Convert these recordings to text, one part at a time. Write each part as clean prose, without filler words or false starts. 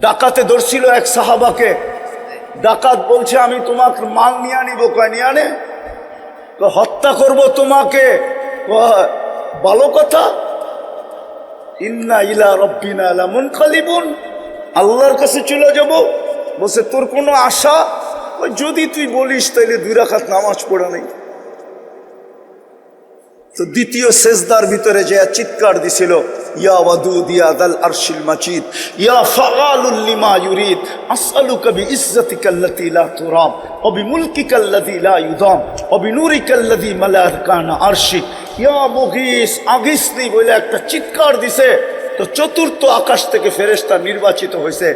ডাকাতে ধরছিল এক সাহাবাকে। ডাকাত বলছে আমি তোমাকে মাল নিয়ে আনিব। কয় নিয়ে আনে? হত্যা করব তোমাকে। ভালো কথা। ইন্না ইলা রব্বিনা লামুনকালিবুন, আল্লাহর কাছে চলে যাব। বলছে তোর কোনো আশা? যদি তুই বলিস তাইলে 2 রাকাত নামাজ পড়া নেই। তো দ্বিতীয় সেজদার ভিতরে যে চিৎকার দিছিল, ইয়া ওয়াদুদ ইয়া দাল আরশিল মাজিদ ইয়া ফাআলুল লিমা ইউরিদ আসআলুকা বিইজ্জাতিকাল্লাতী লা তুরাম ওয়া বিমুলকিকাল্লাযী লা ইউদাম ওয়া বিনুরিকাল্লাযী মালা আরকানা আরশিক ইয়া মুগীস আগিসনি বলে একটা চিৎকার দিছে। তো চতুর্থ আকাশ থেকে ফেরেশতা নির্বাচিত হয়েছে।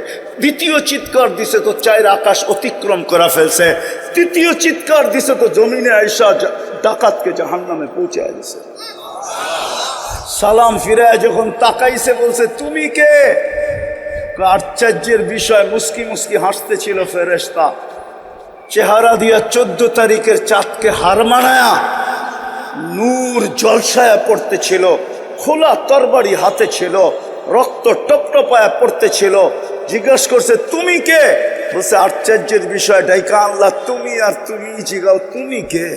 দ্বিতীয় চিৎকার দিছে তো 4 আকাশ অতিক্রম করা ফেলছে। তৃতীয় চিৎকার দিছে তো জমিনে আয়েশা ডাকাতকে জাহান্নামে পৌঁছায় দিছে। সালাম ফিরায় যখন তাকাইছে বলছে তুমি কে? আশ্চর্যের বিষয়, মুস্কি মুস্কি হাসতেছিল ফেরেশতা। চেহারা দিয়া 14 তারিখের চাঁদকে হার মানায়া নূর জলসায়া পড়তেছিল। খোলা তরবারি হাতে ছিল, রক্ত টপটপায়া পড়তেছিল। জিজ্ঞাসা করছে তুমি কে? বলছে আশ্চর্যের বিষয়, ডাইকা আল্লাহ তুমি আর তুমি জিগাও তুমি কে?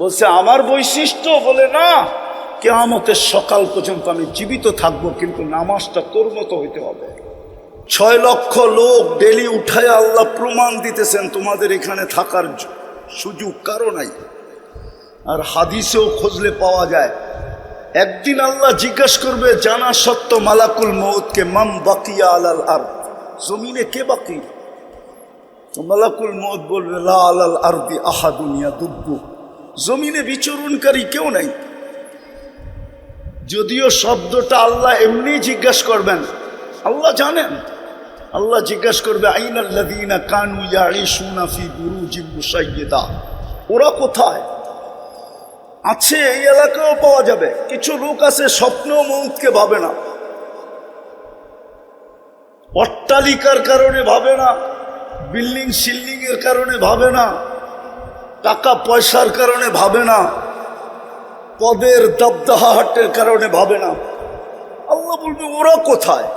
বলছে আমার বৈশিষ্ট্য? বলে না, কিয়ামতের সকাল পর্যন্ত আমি জীবিত থাকবো, কিন্তু নামাজটা তোর মতো হইতে হবে। 6 লক্ষ লোক ডেলি উঠায় আল্লাহ প্রমাণ দিতেছেন তোমাদের এখানে থাকার সুযোগ কারো নাই। আর হাদিসেও খুঁজলে পাওয়া যায়, একদিন আল্লাহ জিজ্ঞাসা করবে জানা সত্য মালাকুল মউতকে, মাম বাকিয়া আলাল আরদ, জমিনে কে বাকি? তো মালাকুল মউত বলবে লা আলাল আরদি আহাদুন ইয়াদুব্বু, জমিনে বিচরণকারী কেউ নাই। যদিও শব্দটা আল্লাহ এমনি জিজ্ঞাসা করবেন, আল্লাহ জানেন। আল্লাহ জিজ্ঞাসা করবে আইনাল্লাযীনা কানু ইয়াঈশুনা ফি বুরুজিম মুশাইয়্যিদা, ওরা কোথায় আছে? এই এলাকাও পাওয়া যাবে। কিছু লোক আছে স্বপ্ন মউতকে ভাবে না, অট্টালিকার কারণে ভাবে না, বিল্ডিং শিল্ডিং এর কারণে ভাবে না, টাকা পয়সার কারণে ভাবে না, পদের দবদহাটের কারণে ভাবে না। আল্লাহ বলবে ওরা কোথায়?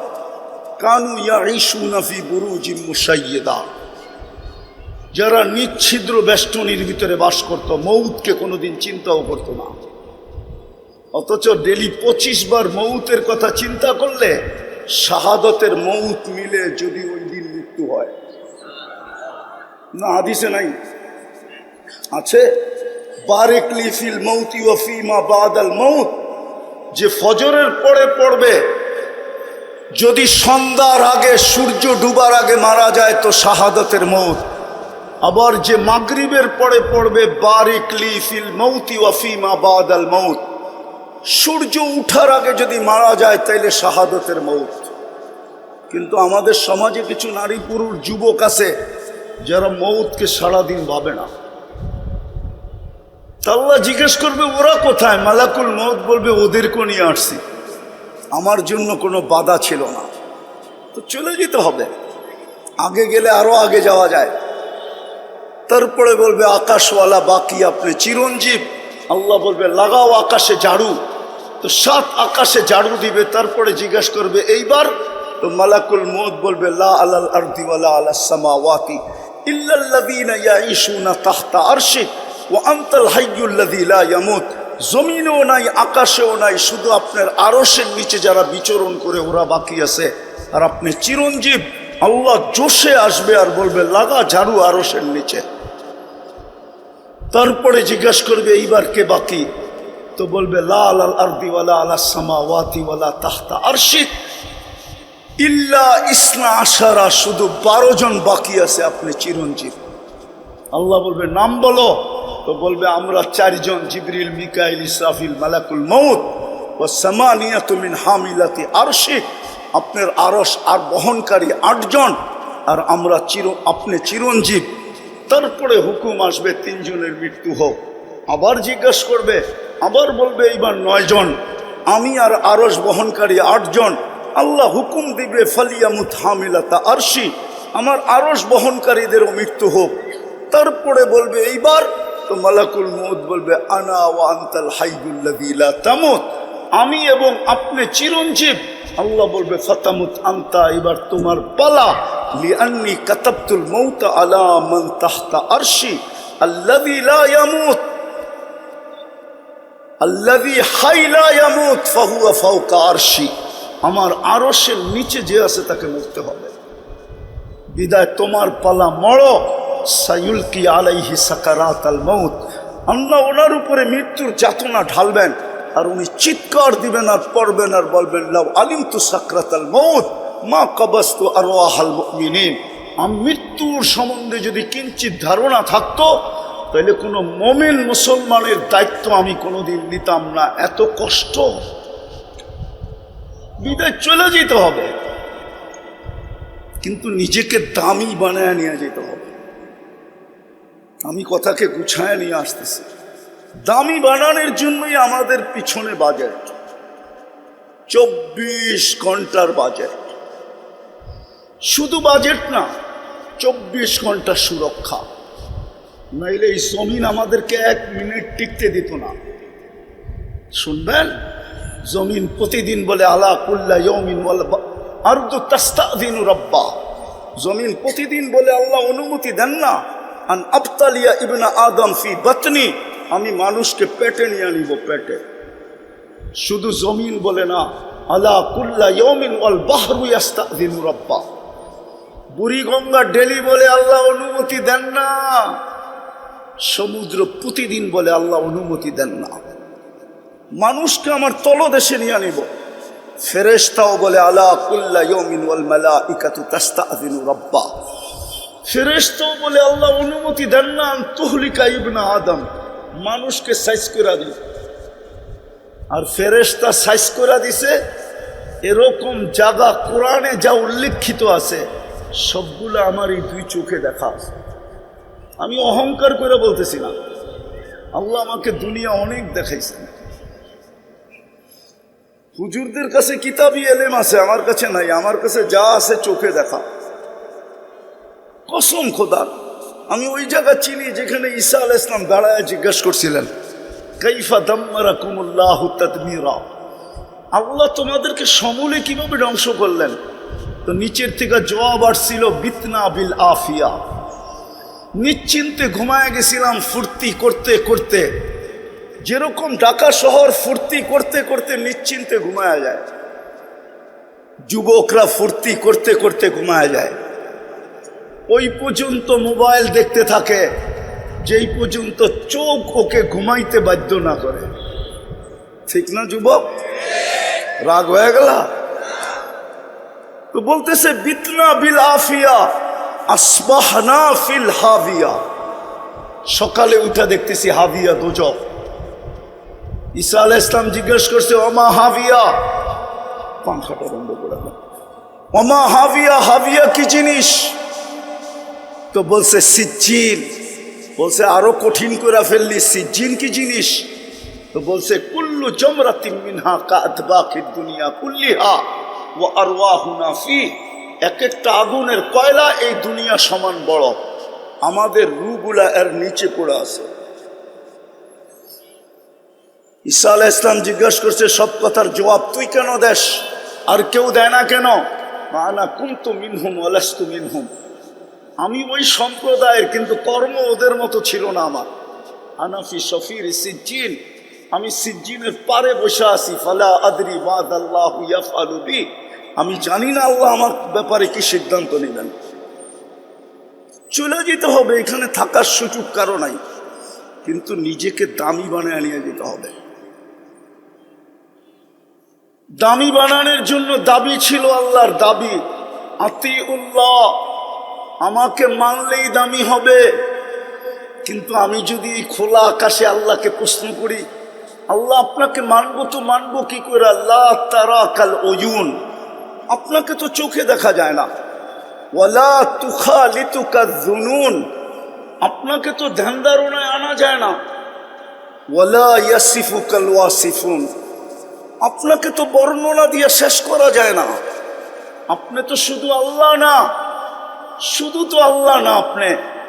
কানু ইয়াঈশুনা ফি বুরুজিম মুশাইয়্যিদা, যারা নিচ্ছিদ্র বেষ্টনীর ভিতরে বাস করত, মউতকে কোনোদিন চিন্তাও করত না। অথচ ডেলি 25 বার মউতের কথা চিন্তা করলে শাহাদতের মউত মিলে যদি ওই দিন মৃত্যু হয়। না হাদিসে নাই? আছে বারিক লি ফিল মউতি ওয়া ফিমা বাদাল মউত, যে ফজরের পরে পড়বে, যদি সন্ধ্যার আগে সূর্য ডুবার আগে মারা যায় তো শাহাদতের মউত। আবার যে মাগরিবের পরে পড়বে বারিক লি ফিল মউতি ওয়া ফিমা বাদাল মউত, সূর্য উঠার আগে যদি মারা যায় তাইলে শাহাদতের মউত। কিন্তু আমাদের সমাজে কিছু নারী পুরুষ যুবক আছে যারা মউতকে সারাদিন ভাবে না। আল্লাহ জিজ্ঞেস করবে ওরা কোথায়? মালাকুল মউত বলবে ওদেরকে নিয়ে আসছি, আমার জন্য কোনো বাধা ছিল না। তো চলে যেতে হবে, আগে গেলে আরো আগে যাওয়া যায়। তারপরে বলবে আকাশওয়ালা বাকি আপনি চিরঞ্জীব। আল্লাহ বলবে লাগাও আকাশে ঝাড়ু। তো 7 আকাশে ঝাড়ু দিবে। তারপরে জিজ্ঞাসা করবে এইবার? তো মালাকুল মউত বলবে লা আলাল আরদি ওয়ালা আলাস সামাওয়াতি ইল্লাল্লাযীনা ইয়াঈশুনা তাহতা আরশিক ওয়া আনতাল হাইয়্যুল্লাযী লা ইয়ামুত, জমিনেও নাই আকাশেও নাই, শুধু আপনার আরশের নিচে যারা বিচরণ করে ওরা বাকি আছে, আর আপনি চিরঞ্জীব। আল্লাহ জোশে আসবে আর বলবে লাগা ঝাড়ু আরশের নিচে। তারপরে জিজ্ঞাসা করবে এইবার কে বাকি? তো বলবে লা আলাল আরদি ওয়ালা আলাস সামাওয়াতি ওয়ালা তাহতা আরশিক ইল্লা ইসনা আশারা, শুধু 12 জন বাকি আছে, আপনি চিরঞ্জীব। আল্লাহ বলবে নাম বলো। তো বলবে আমরা 4 জন, জিবরিল মিকাইল ইসরাফিল মালাকুল মউত ওয়া সামানিয়াতু মিন হামিলাতি আরশিক, আপনার আরশ আর বহনকারী 8 জন, আর আমরা আপনি চিরঞ্জীব। তারপরে হুকুম আসবে 3 জনের মৃত্যু হোক। আবার জিজ্ঞাসা করবে, আবার বলবে এইবার 9 জন, আমি আর আরশ বহনকারী 8 জন। আল্লাহ হুকুম দিবে ফালিয়ামুত হামিলাতা আরশি, আমার আরশ বহনকারীদেরও মৃত্যু হোক। তারপরে বলবে এইবার? তো মালাকুল মউত বলবে আনা ওয়া আনতাল হাইয়্যুল্লাযী লা তামুত, আমি এবং আপনি চিরঞ্জীব। আল্লাহ বলবে ফাতামুত আনতা, এবার তোমার পালা। লিআন্নি কাতাবতুল মাউতা আলা মান তাহতা আরশি আল্লাযী লা ইয়ামুত আল্লাযী হাই লা ইয়ামুত ফাহুয়া ফাওকা আরশি। আমার আরশের নিচে যে আছে তাকে মরতে হবে। বিদায় তোমার পালা, মরো। সায়ুলকি আলাইহি সাকারাতাল মাউত, আল্লাহ ওনার উপরে মৃত্যুর যাতনা ঢালবেন, আর উনি চিৎকার দিবেন আর পড়বেন আর বলবেন লাউ আলিমতু সাকরাতাল মাউত মা কাবাস্তু আরওয়াহাল মুমিনিন। আমি মৃত্যুর সম্বন্ধে যদি কিঞ্চিত ধারণা থাকতো তাহলে কোনো মুমিন মুসলমানের দায়িত্ব আমি কোনোদিন নিতাম না। এত কষ্ট, বিদায় চলে যেতে হবে, কিন্তু নিজেকে দামি বানায় নিয়ে যেতে হবে। আমি কথাকে গুছায় নিয়ে আসতেছি। দামি বানানোর জন্যই আমাদের পিছনে বাজেট, 24 ঘন্টার বাজেট। শুধু বাজেট না, 24 ঘন্টা সুরক্ষা। নাইলে এই জমিন আমাদেরকে 1 মিনিট টিকতে দিত না। শুনবেন, জমিন প্রতিদিন বলে আলা কুল্লা ইয়াউমিন ওয়াল আরদু তাস্তাযিনু রাব্বা। জমিন প্রতিদিন বলে আল্লাহ অনুমতি দেন না, আন আবতালিয়া ইবনা আদম ফি বাতনি, আমি মানুষকে পেটে নিয়ে নিব, পেটে। শুধু জমিন বলে না, আলা কুল্লা ইয়াউমিন ওয়াল বাহরু ইস্তাযিনু রাব্বা। বুড়িগঙ্গা ডেলি বলে আল্লাহ অনুমতি দেন না, সমুদ্র প্রতিদিন বলে আল্লাহ অনুমতি দেন না। মানুষকে আমার তলদেশে নিয়ে নিব। ফেরেশতাও বলে আলা কুল্লা ইয়াউমিন ওয়াল মালাইকাতু তাস্তাযিনু রাব্বা। ফেরেশতাও বলে আল্লাহ অনুমতি দেন না আন তুহলিকা ইবনা আদম, মানুষকে সাইজ করে দিই। আর ফেরেশতা সাইজ করে দিছে এরকম জায়গা কোরআনে যা উল্লেখিত আছে সবগুলো আমার এই 2 চোখে দেখা আছে। আমি অহংকার করে বলতেছি না, আল্লাহ আমাকে দুনিয়া অনেক দেখাইছেন। হুজুরদের কাছে কিতাবি এলেম আছে, আমার কাছে নাই। আমার কাছে যা আছে চোখে দেখা। কসম খোদা, আমি ওই জায়গা চিনি যেখানে ঈসা আলাইহিস সালাম দাঁড়ায় জিজ্ঞেস করছিলেন কাইফা দাম্মারাকুমুল্লাহু তাদমিরা, আল্লাহ তোমাদেরকে সমূলে কিভাবে ধ্বংস করলেন? তো নিচের থেকে জবাব আসছিল বিতনা বিল আফিয়া, নিশ্চিন্তে ঘুমায় গেছিলাম ফুর্তি করতে করতে। যেরকম ঢাকা শহর ফুর্তি করতে করতে নিশ্চিন্তে ঘুমায়া যায়, যুবকরা ফুর্তি করতে করতে ঘুমায়া যায়। ওই পর্যন্ত মোবাইল দেখতে থাকে যেই পর্যন্ত চোখ ওকে ঘুমাইতে বাধ্য না করে। ঠিক না যুবক? রাগ হয়ে গেল? তো বলতেছে বিতনা বিল আফিয়া আসবাহনা ফিল হাবিয়া, সকালে উঠা দেখতেছি হাবিয়া দোজখ। ঈসা আলাইহিস সালাম জিজ্ঞেস করছে ওমা হাবিয়া, পাংখাটা বন্ধ করে দাও, ওমা হাবিয়া, হাবিয়া কি জিনিস? তো বলছে সিজ্জিন। বলছে আরো কঠিন করে ফেললি, সিজ্জিন কি জিনিস? তো বলছে কুল্লু জামরাতিন মিনহা কাআতবাকিদ দুনিয়া কুল্লিহা ওয়া আরওয়াহুনা ফি, এক একটা আগুনের কয়লা এই দুনিয়া সমান বড়, আমাদের রূহগুলা এর নিচে পড়ে আছে। ঈসা আলাইহিস সালাম জিজ্ঞাসা করছে সব কথার জবাব তুই কেন দেস, আর কেউ দেয় না কেন? মানা কুনতু মিনহুম ওয়া লাস্তু মিনহুম, আমি ওই সম্প্রদায়ের কিন্তু কর্ম ওদের মতো ছিল না আমার। আনাফি শফির সিজ্জিন, আমি সিজ্জিনের পারে বসে আছি। ফালা আদরি মাযাল্লাহু ইয়াফআলু বি, আমি জানি না আল্লাহ আমার ব্যাপারে কি সিদ্ধান্ত নেবেন। চলে যেতে হবে, এখানে থাকার সুযোগ কারো নাই, কিন্তু নিজেকে দামি বানায় নিয়ে যেতে হবে। দামি বানানোর জন্য দাবি ছিল আল্লাহর দাবি, আতিউল্লাহ, আমাকে মানলেই দামি হবে। কিন্তু আমি যদি খোলা আকাশে আল্লাহকে প্রশ্ন করি, আল্লাহ আপনাকে মানবো তো মানবো কি করে? আল্লাহ তারাকাল উয়ুন, আপনাকে তো চোখে দেখা যায় না। ওয়ালা তুখালিতুকা যুনুন, আপনাকে তো ধ্যান ধারণায় আনা যায় না। ওয়ালা ইয়াসিফুকাল ওয়াসিফুন, আপনাকে তো বর্ণনা দিয়ে শেষ করা যায় না। আপনি তো শুধু আল্লাহ না, শুধু তো আল্লাহ না,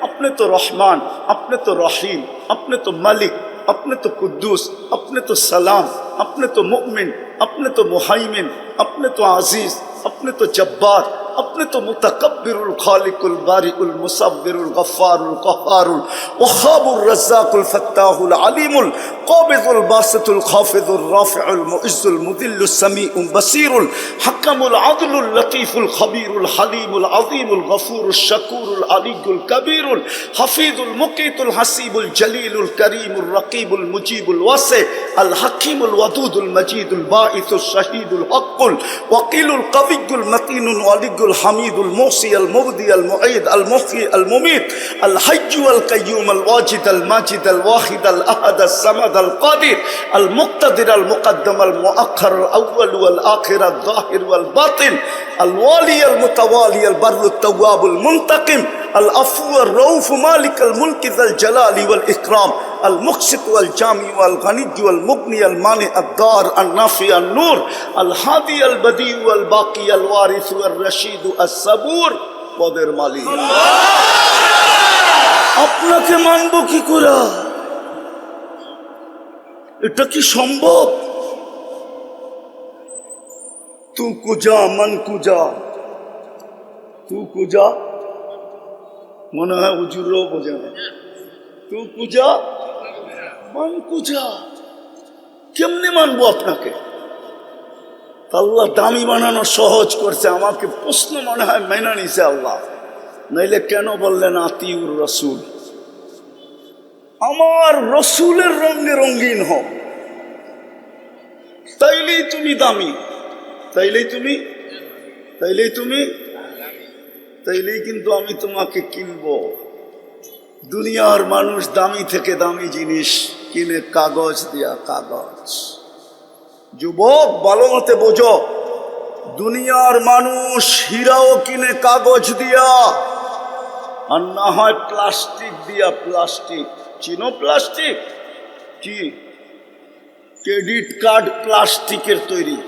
আপনি তো রহমান, আপনি তো রহিম, আপনি তো মালিক, আপনি তো কুদ্দুস, আপনি তো সালাম, अपने तो मुमिन, अपने तो मुहाइमिन, अपने तो आजीज, अपने तो जब्बार, अपने तो मुतकब्बिरुल खालिकुल बारिउल मुसव्विरुल गफ्फारुल क़ह्हारुल वहाबुर रज़्ज़ाकुल फत्ताहुल अलीमुल क़ाबिज़ुल बासितुल खाफ़िज़ुर राफ़िउल मुइज़्ज़ुल मुदिल्लुस समीउल बसीरुल हक्मुल अदलुल लतीफ़ुल ख़बीरुल हलीमुल अज़ीमुल गफ़ूरुश शकूरुल अलीयुल कबीरुल हफ़ीज़ुल मुक़ीतुल हसीबुल जलीलुल करीमुल रक़ीबुल मुजीबुल वासे अल हकीमुल वदूदुल मजीदुल बाइसुश शहीदुल हक़्क़ुल वकीलुल कवियुल मतीनुल वलियुल الحميد الموصي المبدي المعيد المحيي المميت الحي القيوم الواجد الماجد الواحد الأحد الصمد القادر المقتدر المقدم المؤخر الأول والآخر الظاهر والباطن الوالي المتوالي البر التواب المنتقم العفو الرؤوف مالك الملك ذا الجلال والإكرام المقسط والجامع والغني والمغني المانع الدار النافع النور الهادي البديع والباقي الوارث والرشيد الصبور পদের মালিক আপনাকে মানবো কি করে? এটা কি সম্ভব? তু কুজা মন কুজা, তু কুজা মনে হয় হুজুরও বোঝে না। তু কুজা মন কুজা, কেমনে মানবো আপনাকে? আল্লাহ দামি বানানো সহজ করছে, আমাকে প্রশ্ন মনে হয় মেনে নিছে আল্লাহ। নাইলে কেন বললেন আতিউর রসুল? আমার রসুলের রঙে রঙিন হও, তাইলেই তুমি দামি, তাইলেই কিন্তু আমি তোমাকে কিনবো। দুনিয়ার মানুষ দামি থেকে দামি জিনিস কিনে কাগজ দিয়া, কাগজ। যুবক ভালো মতে বোঝো, দুনিয়ার মানুষ হীরাও কিনে কাগজ দিয়া, আর না হয় প্লাস্টিক দিয়া। প্লাস্টিক চিনো? প্লাস্টিক কি? ক্রেডিট কার্ড প্লাস্টিকের তৈরি।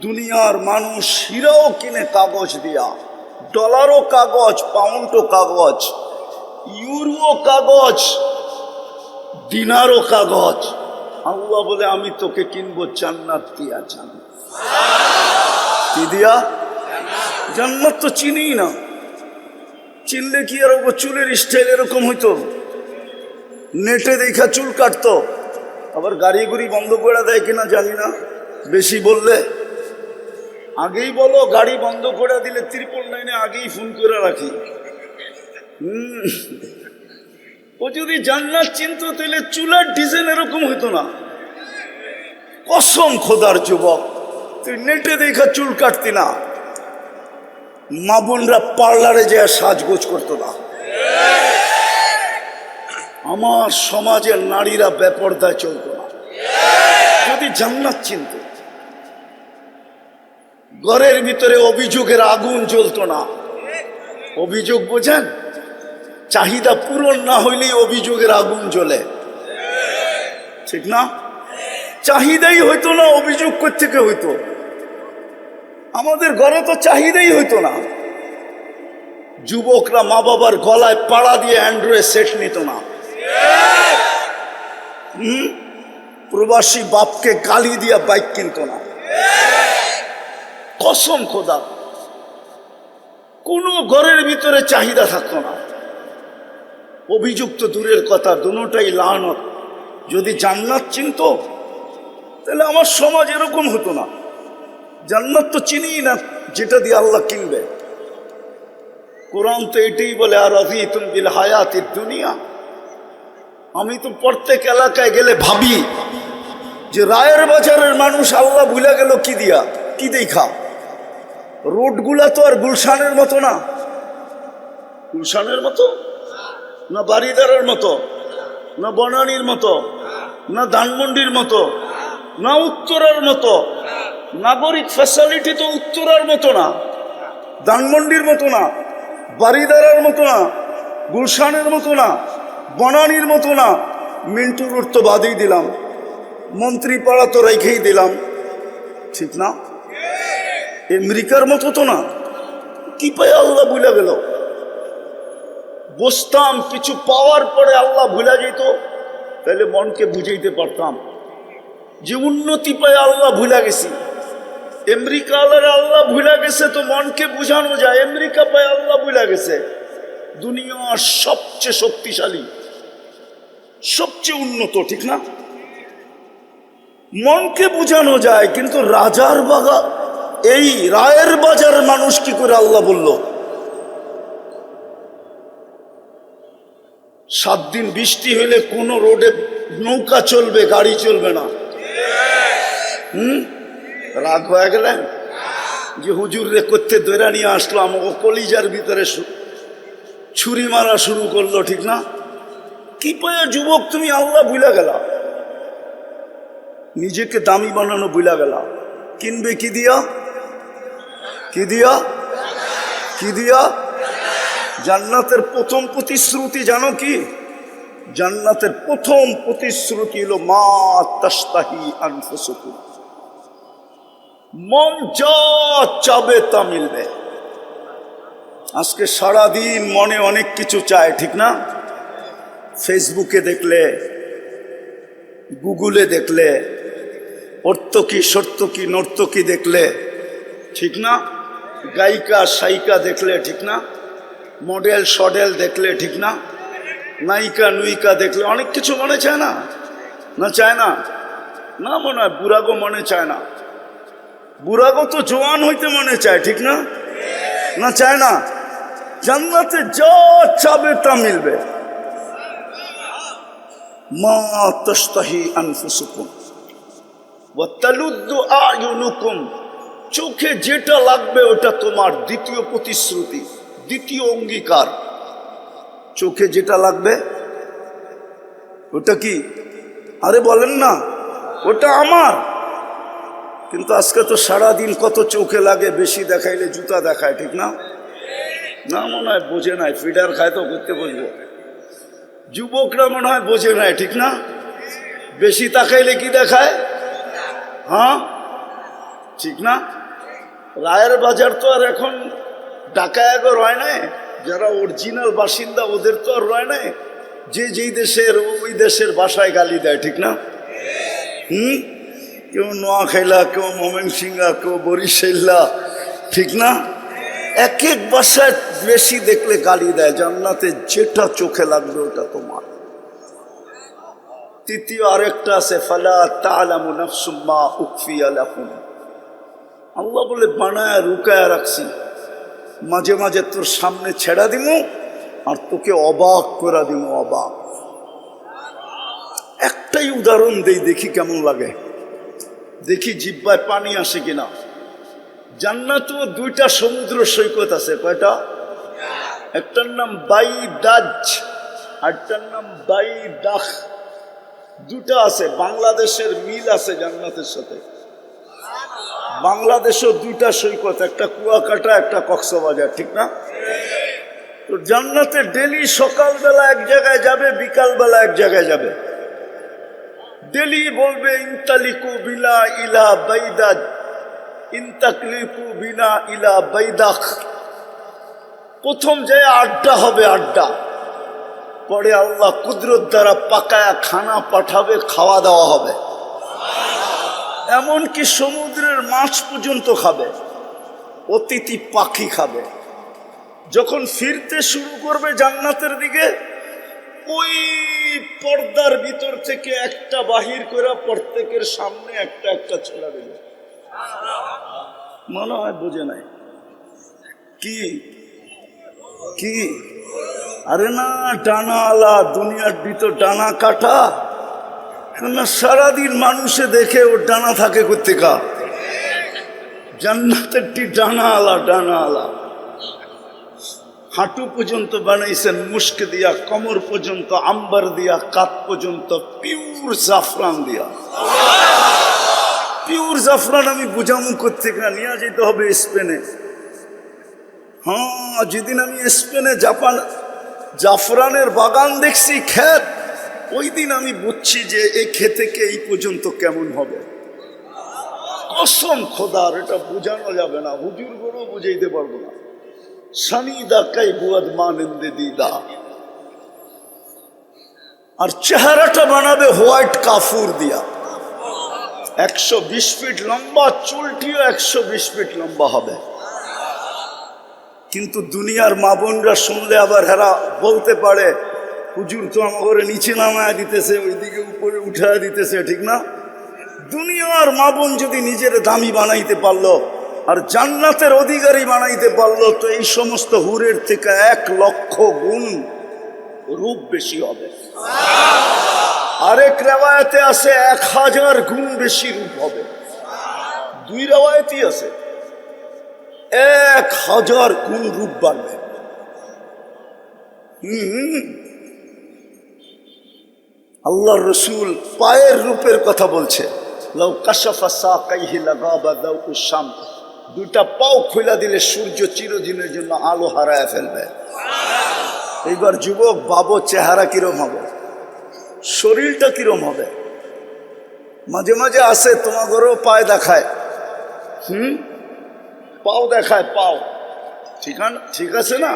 দুনিয়ার মানুষ হীরাও কিনে কাগজ দিয়া, ডলারও কাগজ, পাউন্ডও কাগজ, ইউরো কাগজ, দিনারও কাগজ। আল্লাহ বলে আমি তোকে কিনবো জান্নাত দিয়া। জান্নাত কি দিয়া? জান্নাত তো চিনি না। চিনলে কি আর চুলের স্টাইল এরকম হইতো? নেটে দেখা চুল কাটতো, আবার গাড়ি গুড়ি বন্ধ করে দেয় কিনা জানি না। বেশি বললে আগেই বলো, গাড়ি বন্ধ করে দিলে 999 আগেই ফোন করে রাখি। ও যদি জান্নাত চিনতো তাহলে চুলার ডিজাইন এরকম হইতো না। কসম খোদার যুবক, তুই নেটে দেখা চুল কাটতি না, মা বোনরা পার্লারে যে সাজগোজ করতো না। আমার সমাজের নারীরা বেপরদায় চলতো না যদি জান্নাত চিনত। ঘরের ভিতরে অভিযোগের আগুন জ্বলতো না। অভিযোগ বোঝেন? চাহিদা পূরণ না হইলেই অভিযোগের আগুন জ্বলে, ঠিক না? চাহিদাই হইতো না, অভিযোগ কোত্থেকে হইতো? আমাদের ঘরে তো চাহিদাই হইতো না। যুবকরা মা বাবার গলায় পাড়া দিয়ে অ্যান্ড্রয়েড সেট নিত না। প্রবাসী বাপকে গালি দিয়া বাইক কিনত না। কসম খোদা, কোনো ঘরের ভিতরে চাহিদা থাকতো না। অভিযুক্ত দূরের কথা, দুটোটাই লানত। যদি জান্নাত চিনত তাহলে আমার সমাজ এরকম হতো না। জান্নাত তো চিনি না, যেটা দিয়ে আল্লাহ কিনবে। কোরআন তো এটাই বলে, আর রাযীতুম বিল হায়াতিদ দুনিয়া। আমি তো প্রত্যেক এলাকায় গেলে ভাবি যে রায়ের বাজারের মানুষ আল্লাহ ভুলে গেল কি দিয়া, কি দেখা? রোডগুলা তো আর গুলশানের মতো না। গুলশানের মতো না, বারিদারের মতো না, বনানীর মতো না, ধানমন্ডির মতো না, উত্তরার মতো। নাগরিক ফ্যাসিলিটি তো উত্তরার মতো না, ধানমন্ডির মতো না, বারিদারের মতো না, গুলশানের মতো না, বনানীর মতো না। মিন্টু রোড তো বাদেই দিলাম, মন্ত্রীপাড়া তো রেখেই দিলাম, ঠিক না? আমেরিকার মতো তো না। কি পায় আল্লাহ ভুলে গেল? বসতাম, কিছু পাওয়ার পরে আল্লাহ ভুলে যেত, তাহলে মনকে বুঝাইতে পারতাম। যে উন্নতি পায় আল্লাহ ভুলা গেছি। আমেরিকা আল্লাহ ভুলা গেছে, তো মনকে বুঝানো যায় আমেরিকা পায় আল্লাহ ভুলা গেছে। দুনিয়ার সবচেয়ে শক্তিশালী, সবচেয়ে উন্নত, ঠিক না? মনকে বুঝানো যায়, কিন্তু রাজার বাগা এই রায়ের বাজারের মানুষ কি করে আল্লাহ বলল 7 দিন বৃষ্টি হলে কোন রোডে নৌকা চলবে, গাড়ি চলবে না? রাগ হয়ে গেলেন যে হুজুর রে করতে দৈরা নিয়ে আসলো, আমাকে কলিজার ভিতরে ছুরি মারা শুরু করলো, ঠিক না? কি পায় যুবক তুমি আল্লাহ ভুলা গেলা, নিজেকে দামি বানানো ভুলা গেলা। কিনবে কি দিয়া? কি দিয়া? কি দিয়া? জান্নাতের প্রথম প্রতিশ্রুতি জানো কি? জান্নাতের প্রথম প্রতিশ্রুতি হলো মা তাশতাহি আনফুসুকুম, মন যা চাবে তা মিলবে। আজকে সারাদিন মনে অনেক কিছু চায়, ঠিক না? ফেসবুকে দেখলে, গুগলে দেখলে, অর্থকি সর্তকি নর্তকি দেখলে, ঠিক না? গায়িকা সাইকা দেখলে, ঠিক না? মডেল সডেল দেখলে, ঠিক না? নায়িকা নুইকা দেখলে অনেক কিছু মনে চায় না? না চায় না? না মনে হয় বুড়াগো মনে চায় না? বুড়াগো তো জওয়ান হইতে মনে চায়, ঠিক না? না চায় না? জান্নাতে যা চাবে তা মিলবে। মা তাশতাহি আনফুসুকুম ওয়া তালুদ্দু আ'য়ুনুকুম, চোখে যেটা লাগবে ওটা তোমার। দ্বিতীয় প্রতিশ্রুতি, দ্বিতীয় অঙ্গীকার, চোখে যেটা লাগবে ওটা কি? আরে বলেন না, ওটা আমার। কিন্তু আজকে তো সারাদিন কত চোখে লাগে, বেশি দেখাইলে জুতা দেখায়, ঠিক না? না মনে হয় বোঝে নাই, ফিডার খায় তো করতে বলবো। যুবকরা মনে হয় বোঝে নাই, ঠিক না? বেশি তাকাইলে কি দেখায়? হ্যাঁ, ঠিক না? রায়ের বাজার তো আর এখন ডাকায়াগো রয় নাই, যারা অরিজিনাল বাসিন্দা ওদের তো আর রয় নাই, যে যেই দেশের ওই দেশের ভাষায় গালি দেয়, ঠিক না? কেউ নোয়াখাইলা, কেউ ময়মনসিংহা, কেউ বরিশাল্লা, ঠিক না? এক এক ভাষায় বেশি দেখলে গালি দেয়। জান্নাতে যেটা চোখে লাগবে ওটা তোমার। তৃতীয় আরেকটা আছে, ফালা তা'লামু নাফসুম মা উখফিয়া লাহুম, আল্লাহ বলে বানায় রুকায়া রাখছি, মাঝে মাঝে তোর সামনে ছেড়া দিমু আর তোকে অবাক করে দিমু, অবাক। একটাই উদাহরণ দেই, দেখি কেমন লাগে, দেখি জিহ্বায় পানি আসে কিনা। জান্নাত 2টা সমুদ্র সৈকত আছে। কয়টা? একটার নাম বাইদাজ, আরটার নাম বাইদাখ। 2টা আছে। বাংলাদেশের মিল আছে জান্নাতের সাথে। বাংলাদেশও 2টা সৈকত, একটা কুয়াকাটা, একটা কক্সবাজার, ঠিক না? তো জান্নাতে ডেলি সকালবেলা এক জায়গায় যাবে, বিকালবেলা এক জায়গায় যাবে। ডেলি বলবে ইনতালিকু বিনা ইলা বাইদাজ, ইনতাকলিকু বিনা ইলা বাইদাখ। প্রথম যায় আড্ডা হবে, আড্ডা। পরে আল্লাহ কুদরত দ্বারা পাকায়া খানা পাঠাবে, খাওয়া দাওয়া হবে। এমনকি সমুদ্রের মাছ পর্যন্ত খাবে, অতিথি পাখি খাবে। যখন ফিরতে শুরু করবে জান্নাতের দিকে, ওই পর্দার ভিতর থেকে একটা বাহির করে প্রত্যেকের সামনে একটা একটা ছেড়ে দেবে। মনে হয় বোঝে নাই। কি কি? আরে না, ডানা আলা, দুনিয়ার ভিতর ডানা কাটা। না, সারাদিন মানুষে দেখে ওর ডানা থাকে কোত্থেকা? জান্নাতেরটি ডানা আলা, ডানা আলা। হাঁটু পর্যন্ত বানাইছেন মুস্ক দিয়া, কমর পর্যন্ত আম্বার দিয়া, কাত পর্যন্ত পিওর জাফরান দিয়া। পিওর জাফরান আমি বুঝামু কোত্থেকা? নিয়ে যেতে হবে স্পেনে। হ্যাঁ, যেদিন আমি স্পেনে জাফরানের বাগান দেখছি, ক্ষেত, ওই দিন আমি বুঝছি যে এই ক্ষেতে এই পর্যন্ত কেমন হবে। কসম খোদার, এটা বোঝানো যাবে না, হুজুর গরু বুঝাইতে পারবো না। সানিদা কাই বুয়াদ মানেন্দে দিদা। আর চেহারাটা বানাবে হোয়াইট কাফুর দিয়া। 120 ফিট লম্বা, চুলটিও 120 ফিট লম্বা হবে। কিন্তু দুনিয়ার মা বোনরা শুনলে আবার হেরা বলতে পারে, হুজুর তো আমাকে নিচে নামায় দিতেছে, ওইদিকে উপরে উঠায় দিতেছে, ঠিক না? দুনিয়ার মা বোন যদি নিজের দামি বানাইতে পারলো আর জান্নাতের অধিকারী বানাইতে পারলো, তো এই সমস্ত হুরের থেকে 1 লক্ষ গুণ রূপ বেশি হবে। আরেক রেওয়ায়েতে আছে 1000 গুণ বেশি রূপ হবে। 2 রেওয়ায়েতই আছে, 1000 গুণ রূপ বাড়বে। আল্লাহর রসুল পায়ের রূপের কথা বলছে, লাউ কাশাফা সাকাইহি লাগাবা দাউউ শামস, 2টা পাও খুলে দিলে সূর্য চিরদিনের জন্য আলো হারায় ফেলবে। এইবার যুবক ভাবো, চেহারা কিরম হবে, শরীরটা কিরম হবে? মাঝে মাঝে আসে তোমাদেরও পায়ে দেখায়, পাও দেখায়, পাও ঠিক আছে না?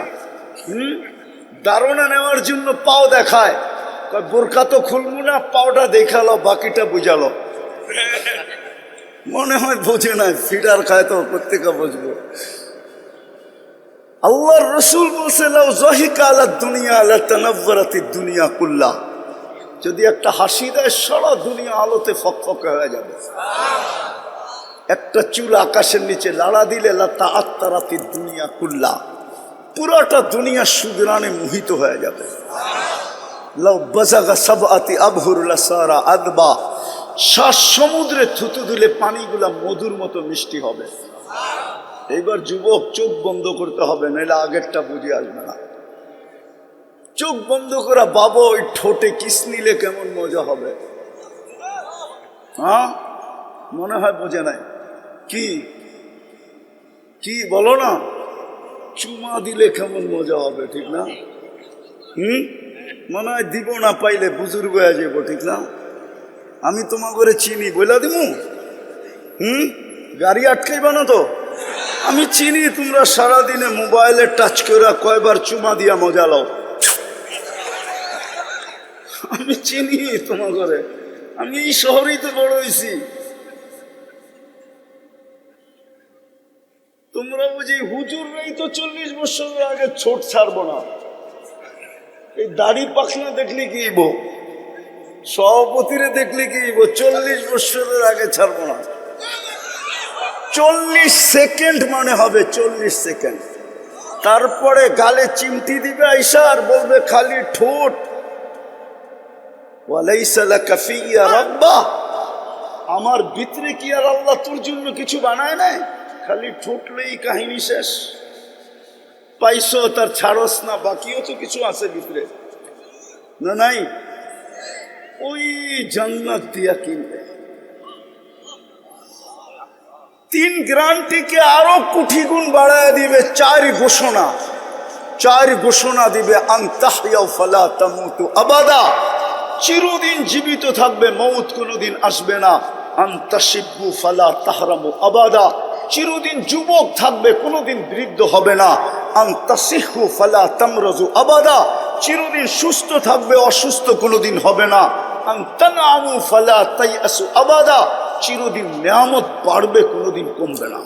ধারণা নেওয়ার জন্য পাও দেখায়, বোরকা তো খুলবো না, পাওটা দেখালো, বাকিটা বুঝালো। মনে হয় বোঝে না, ফিডার খায় তো প্রত্যেকে বুঝবো। আল্লাহর রসুল বলছে, লাউ যাহিকা আলা দুনিয়া লাতানাওয়ারাতিদ দুনিয়া কুল্লা, যদি একটা হাসি দেয় সারা দুনিয়া আলোতে ফকফকে হয়ে যাবে। একটা চুল আকাশের নিচে লাড়া দিলে লাতাআত্তারাতিদ দুনিয়া কুল্লা, পুরাটা দুনিয়া সুগ্রানে মোহিত হয়ে যাবে। লাউ বাযাগা সাবআতি আবহুর লাসারা আদবা, 7 সমুদ্রে থুতু দিলে পানিগুলা মধুর মতো মিষ্টি হবে। এইবার যুবক চোখ বন্ধ করতে হবে, নাহলে আগেরটা বুঝে আসবে না। চোখ বন্ধ করা বাবা, ওই ঠোঁটে কিস নিলে কেমন মজা হবে। হ্যাঁ, মনে হয় বোঝে নাই। কি কি বলো না, চুমা দিলে কেমন মজা হবে, ঠিক না? মনে হয় দিব না, পাইলে বুজুর্গ হয়ে যাবো, ঠিক না? আমি তোমার করে চিনি, বইলা দিমু। গাড়ি আটকাইবা না তো? আমি চিনি তোমরা সারাদিনে মোবাইলে টাচ করে কয়বার চুমা দিয়া মজা লাও। আমি চিনি তোমার ঘরে, আমি এই শহরেই তো বড় হয়েছি। তোমরা বুঝি হুজুররাই তো 40 বছরের আগে ছোট ছাড়বো না। এই দাড়ি পাখনা দেখলে কি হইব, সভাপতিরে দেখলে কি হইব, 40 বছরের আগে ছাড়বো না। 40 সেকেন্ড মানে হবে, 40 সেকেন্ড। তারপরে গালে চিমটি দিবে আইসা আর বলবে খালি ঠোঁট, ওয়ালাইসা লাকা ফিয়া রাব্বা, আমার ভিতরে কি আর আল্লাহ তোর জন্য কিছু বানায় নাই? খালি ঠোঁটলেই কাহিনী শেষ। পাইছো তার ছাড়স না, বাকিও তো কিছু আছে ভিতরে, না নাই? ওই জান্নাত দিয়া কিনবে। 3 গ্রান্টিকে আরো কোটি গুণ বাড়ায় দিবে। 4 ঘোষণা দিবে, আনতাহইয়া ফালা তামুতু আবাদা, চিরদিন জীবিত থাকবে, মৌত কোনোদিন আসবে না। আনতাশিবু ফালা তাহরামু আবাদা, চিরদিন যুবক থাকবে, কোনোদিন বৃদ্ধ হবে না। আনতাসিহু ফালা তামরাজু আবাদা, চিরদিন সুস্থ থাকবে, অসুস্থ কোনোদিন হবে না। আনতানামু ফালা তাইয়াসু আবাদা, চিরদিন নিয়ামত বাড়বে, কোনোদিন কমবে না।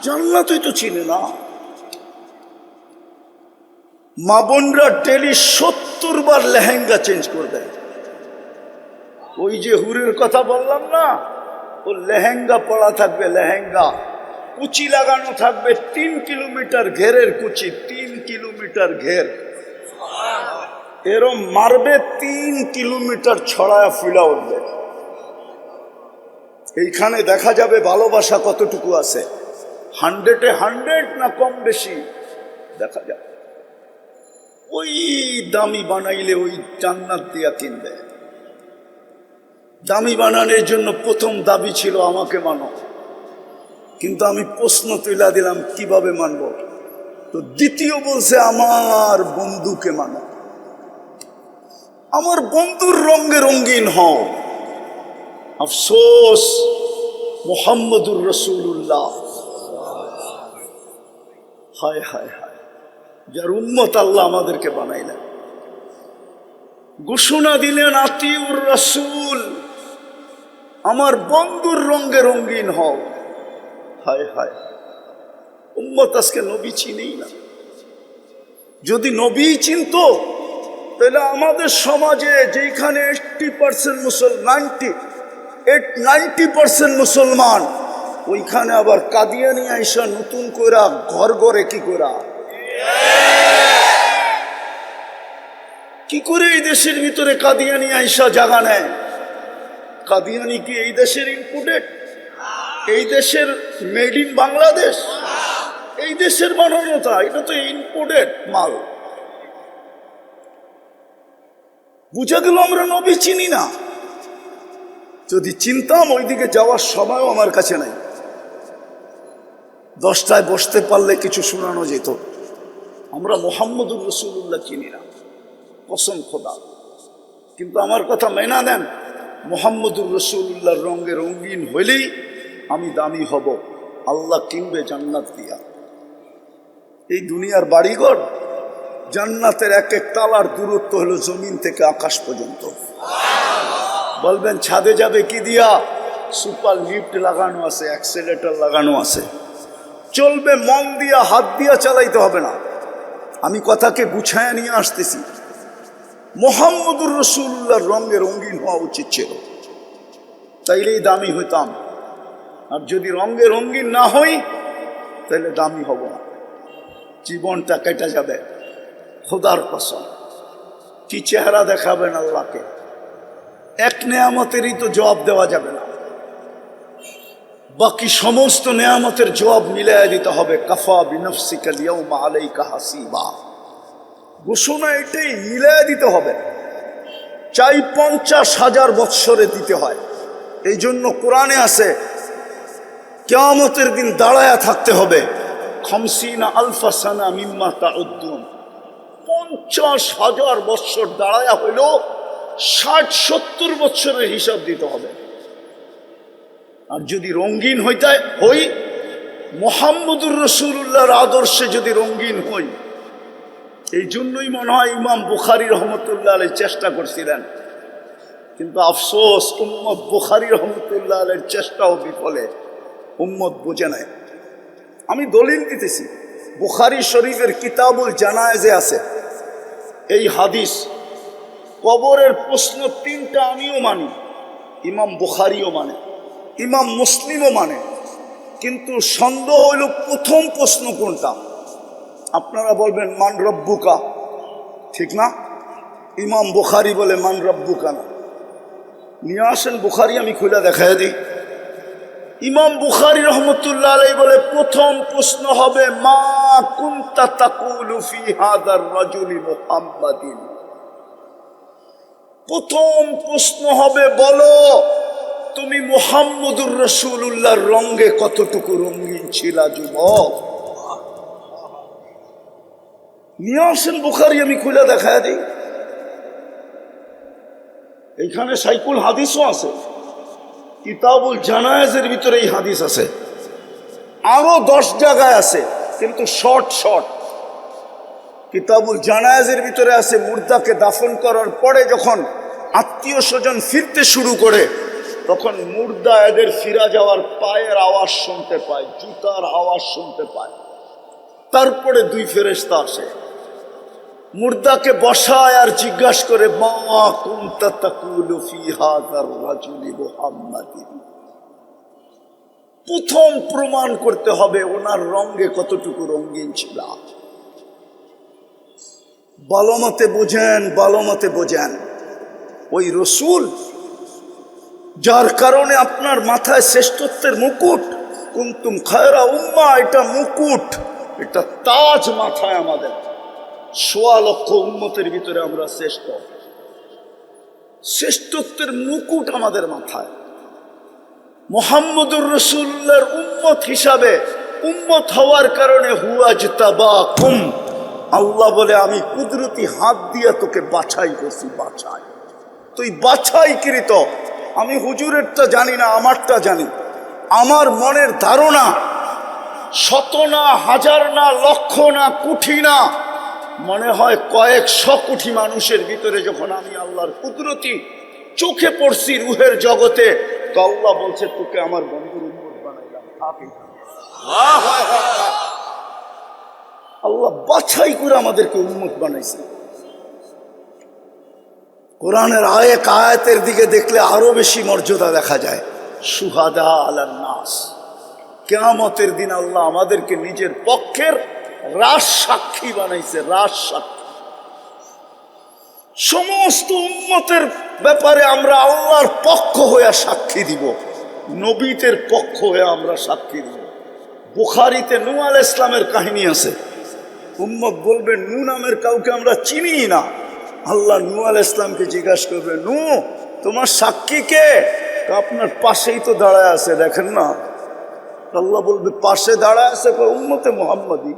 জান্নাতই তো চিনে না। মা বোনরা ডেলি 70 বার লেহেঙ্গা চেঞ্জ করবে। ওই যে হুরের কথা বললাম না, ও লেহেঙ্গা পরা থাকবে, লেহেঙ্গা কুচি লাগানো থাকবে, 3 কিলোমিটার ঘেরের কুচি, 3 কিলোমিটার ঘের, এরম মারবে, 3 কিলোমিটার ছড়ায় ফুলা উঠবে। এইখানে দেখা যাবে ভালোবাসা কতটুকু আছে, 100-এ 100 না কম বেশি দেখা যাবে। ওই দামি বানাইলে ওই জান্নাত দিয়া কিনবে। দামি বানানোর জন্য প্রথম দাবি ছিল আমাকে মানো, কিন্তু আমি প্রশ্ন তুলে দিলাম কিভাবে মানব? তো দ্বিতীয় বলছে আমার বন্ধুকে মানো, আমার বন্ধুর রঙে রঙিন হও। আফসোস, মুহাম্মদুর রাসূলুল্লাহ, হায় হায় হায়, যার উম্মত আল্লাহ আমাদেরকে বানাইলেন। ঘোষণা দিলেন আতিউর রাসূল, আমার বন্ধুর রঙে রঙিন হও। হায় হায়, উম্মত আজকে নবী চিনেই না। যদি নবী চিনতো তাহলে আমাদের সমাজে যেখানে 80% মুসলমান, 90% মুসলমান, ওইখানে আবার কাদিয়ানি আইসা নতুন কইরা ঘর ঘরে কি করে এই দেশের ভিতরে কাদিয়ানি আইসা জায়গা নেয়? কাদিয়ানি কি এই দেশের ইম্পোর্টেড? এই দেশের মেড ইন বাংলাদেশ? এই দেশের বানানো? তা এটা তো ইম্পোর্টেড মাল। বুঝা গেল আমরা নবী চিনি না। যদি চিনতাম ওইদিকে যাওয়ার সময়ও আমার কাছে নাই। 10টায় বসতে পারলে কিছু শোনানো যেত। আমরা মুহাম্মদুর রাসূলুল্লাহ চিনি না, কসম খোদা। কিন্তু আমার কথা মেনা দেন, মুহাম্মদুর রাসূলুল্লাহর রঙে রঙিন হইলেই আমি দামি হব। আল্লাহ কিনবে জান্নাত দিয়া। এই দুনিয়ার বাড়িঘর, জান্নাতের এক এক তালার দূরত্ব হলো জমিন থেকে আকাশ পর্যন্ত। বলবেন ছাদে যাবে কি দিয়া? সুপার লিফট লাগানো আছে, অ্যাক্সেলেটর লাগানো আছে, চলবে। মন দিয়া, হাত দিয়া চালাইতে হবে না। আমি কথাকে গুছায় নিয়ে আসতেছি। মুহাম্মদুর রাসূলুল্লাহর রঙে রঙিন হওয়া উচিত ছিল, তাইলেই দামি হইতাম। আর যদি রঙে রঙিন না হই তাহলে দামি হব না, জীবনটা কেটে যাবে। খোদার কসম, কি চেহারা দেখাবেন আল্লাহকে? এক নেয়ামতেরই তো জবাব দেওয়া যাবে না, বাকি সমস্ত নেয়ামতের জবাব মিলাই দিতে হবে। কাফা বিনফসিকা আল-ইয়াওমা আলাইকা হাসিবা, ঘোষণা এটাই, মিলাই দিতে হবে। চাই 50,000 বৎসরে দিতে হয়। এই জন্য কোরআনে আছে কিয়ামতের দিন দাঁড়ায়া থাকতে হবে। 50 আলফা সানা মিম্মা তাউদ্দুন, 50,000 বৎসর দাঁড়ায়া হইল 60-70 বৎসরের হিসাব দিতে হবে। আর যদি রঙিন হই, মুহাম্মদুর রাসূলুল্লাহর আদর্শে যদি রঙিন হই, এই জন্যই মনে হয় ইমাম বুখারী রহমতুল্লাহ আলাইহি চেষ্টা করছিলেন। কিন্তু আফসোস, উম্মত বুখারী রহমতুল্লাহ আলাইহির চেষ্টাও বিফলে। উম্মত বুঝে নাই। আমি দলিল দিতেছি, বুখারী শরীফের কিতাবুল জানায়েজে আছে এই হাদিস। কবরের প্রশ্ন 3টা আমিও মানি, ইমাম বুখারীও মানে, ইমাম মুসলিমও মানে। কিন্তু সন্দেহ হইল প্রথম প্রশ্ন কোনটা? আপনারা বলবেন মান রব্বুকা, ঠিক না? ইমাম বুখারী বলে মান রব্বুকা না। নিয়ে আসেন বুখারী, আমি খুলে দেখাই দিই। ইমাম বুখারী রহমতুল্লাহ আলাইহি বলে প্রথম প্রশ্ন হবে মা কুনতা তাকুলু ফি হাদার রাজুলি মুহাম্মাদিন। প্রথম প্রশ্ন হবে, বলো তুমি মুহাম্মদুর রাসূলুল্লাহর রঙে কতটুকু রঙিন ছিলা যুবক? নিয়ে আসেন বুখারী, আমি খুলে দেখায় দিই। এইখানে সাইকুল হাদিসও আছে, কিতাবুল জানায়েজের ভিতরে এই হাদিস আছে। আরো 10 জায়গায় আছে, কিন্তু শর্ট। কিতাবুল জানায়েজের ভিতরে আছে মুর্দাকে দাফন করার পরে যখন আত্মীয় স্বজন ফিরতে শুরু করে, তখন মুর্দা এদের ফিরা যাওয়ার পায়ের আওয়াজ শুনতে পায়, জুতার আওয়াজ শুনতে পায়। তারপরে 2 ফেরেশতা আসে, মুর্দাকে বসায় আর জিজ্ঞাসা করে মা কুনতা তাকুলু ফি হাযার রাজুলি মুহাম্মাদিন। প্রথম প্রমাণ করতে হবে ওনার রঙে কতটুকু রঙিন ছিল। ভালোমতে বোঝেন, ওই রসুল যার কারণে আপনার মাথায় শ্রেষ্ঠত্বের মুকুট, কুনতুম খায়রা উম্মাহ, এটা মুকুট, এটা তাজ মাথায় আমাদের। 1.25 লক্ষ উম্মতের ভিতরে আমরা শ্রেষ্ঠত্বের মুকুট আমাদের মাথায়। মুহাম্মদুর রাসূলুল্লাহর উম্মত হিসাবে, উম্মত হওয়ার কারণে হুয়াজতাবাকুম, আল্লাহ বলে আমি কুদরতি হাত দিয়ে তোকে বাছাই করছি। তুই বাছাইকৃত। আমি হুজুরেরটা জানি না, আমারটা জানি। আমার মনের ধারণা 100 না, 1000 না, লক্ষ না, কোটি না, মনে হয় কয়েকশো কোটি মানুষের ভিতরে যখন আমি আল্লাহর কুদরতি চোখে পড়ছি রুহের জগতে, তো আল্লাহ বলছে তোকে আমার বন্ধুর উম্মত বানাইলাম, থাক এখানে। আল্লাহ বাছাই করে আমাদেরকে উম্মত বানাইছে। কোরআনের আয়াতের দিকে দেখলে আরো বেশি মর্যাদা দেখা যায়। সুহাদা আলান নাস, কিয়ামতের দিন আল্লাহ আমাদেরকে নিজের পক্ষের রাজ সাক্ষী বানাইছে, রাজ সাক্ষী। সমস্ত উম্মতের ব্যাপারে আমরা আল্লাহর পক্ষ হয়ে সাক্ষী দিব, নবীদের পক্ষ হয়ে আমরা সাক্ষী দিব। বুখারীতে নূহ আলাইহিস সালামের কাহিনী আছে। উম্মত বলবে নূহ নামের কাউকে আমরা চিনি না। আল্লাহ নূহ আলাইহিস সালামকে জিজ্ঞাসা করবে, নূহ তোমার সাক্ষী কে? আপনার পাশেই তো দাঁড়ায় আছে, দেখেন না। আল্লাহ বলবে পাশে দাঁড়ায় আছে উম্মতে মুহাম্মাদী।